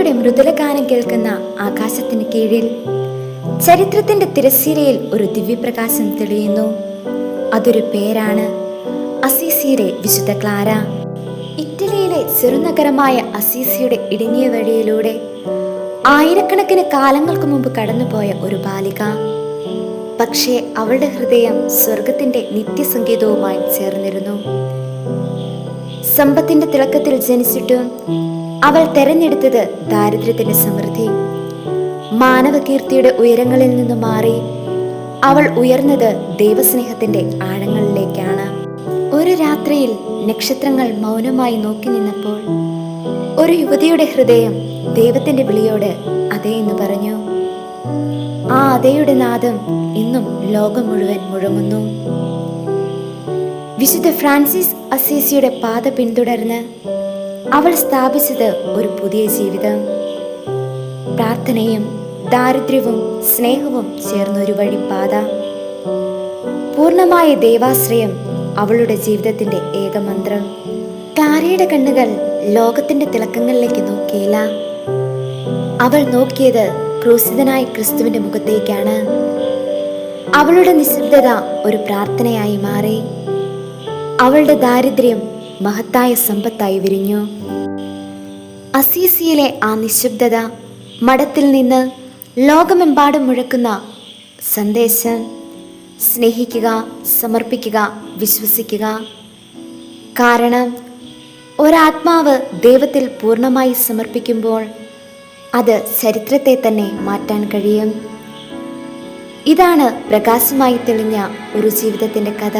പ്രകൃതിയുടെ മൃദുലഗാനം കേൾക്കുന്ന ആകാശത്തിന് കീഴിൽ ചരിത്രത്തിന്റെ തിരശ്ശീലയിൽ ഒരു ദിവ്യപ്രകാശം തെളിയുന്നു. അതൊരു പേരാണ്, അസീസിയിലെ വിശുദ്ധ ക്ലാര. ഇറ്റലിയിലെ ചെറുനഗരമായ അസീസിയുടെ ഇടുങ്ങിയ വഴിയിലൂടെ ആയിരക്കണക്കിന് കാലങ്ങൾക്ക് മുമ്പ് കടന്നുപോയ ഒരു ബാലിക. പക്ഷേ അവളുടെ ഹൃദയം സ്വർഗത്തിന്റെ നിത്യസംഗീതവുമായി ചേർന്നിരുന്നു. സമ്പത്തിന്റെ തിളക്കത്തിൽ ജനിച്ചിട്ടും അവൾ തെരഞ്ഞെടുത്തത് ദാരിദ്ര്യത്തിന്റെ സമൃദ്ധി. മാനവകീർത്തിയുടെ ഉയരങ്ങളിൽ നിന്ന് മാറി അവൾ ഉയർന്നത് ദൈവസ്നേഹത്തിന്റെ ആഴങ്ങളിലേക്കാണ്. ഒരു രാത്രിയിൽ നക്ഷത്രങ്ങൾ മൗനമായി നോക്കി നിന്നപ്പോൾ ഒരു യുവതിയുടെ ഹൃദയം ദൈവത്തിന്റെ വിളിയോട് അതേ എന്ന് പറഞ്ഞു. ആ അതേയുടെ നാദം ഇന്നും ലോകം മുഴുവൻ മുഴങ്ങുന്നു. വിശുദ്ധ ഫ്രാൻസിസ് അസീസിയുടെ പാത പിന്തുടർന്ന് അവൾ സ്ഥാപിച്ചത് ഒരു പുതിയ ജീവിതം. പ്രാർത്ഥനയും ദാരിദ്ര്യവും സ്നേഹവും ചേർന്നൊരു വഴിപ്പാത. പൂർണ്ണമായ ദൈവാശ്രയം അവളുടെ ജീവിതത്തിന്റെ ഏകമന്ത്രം. ക്ലാരയുടെ കണ്ണുകൾ ലോകത്തിന്റെ തിളക്കങ്ങളിലേക്ക് നോക്കിയില്ല. അവൾ നോക്കിയത് ക്രൂശിതനായ ക്രിസ്തുവിന്റെ മുഖത്തേക്കാണ്. അവളുടെ നിശബ്ദത ഒരു പ്രാർത്ഥനയായി മാറി. അവളുടെ ദാരിദ്ര്യം മഹത്തായ സമ്പത്തായി വിരിഞ്ഞു. അസീസിയിലെ ആ നിശബ്ദത മഠത്തിൽ നിന്ന് ലോകമെമ്പാടും മുഴക്കുന്ന സന്ദേശം: സ്നേഹിക്കുക, സമർപ്പിക്കുക, വിശ്വസിക്കുക. കാരണം ഒരാത്മാവ് ദൈവത്തിൽ പൂർണ്ണമായി സമർപ്പിക്കുമ്പോൾ അത് ചരിത്രത്തെ തന്നെ മാറ്റാൻ കഴിയും. ഇതാണ് പ്രകാശമായി തെളിഞ്ഞ ഒരു ജീവിതത്തിന്റെ കഥ.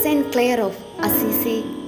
Saint Clare of Assisi.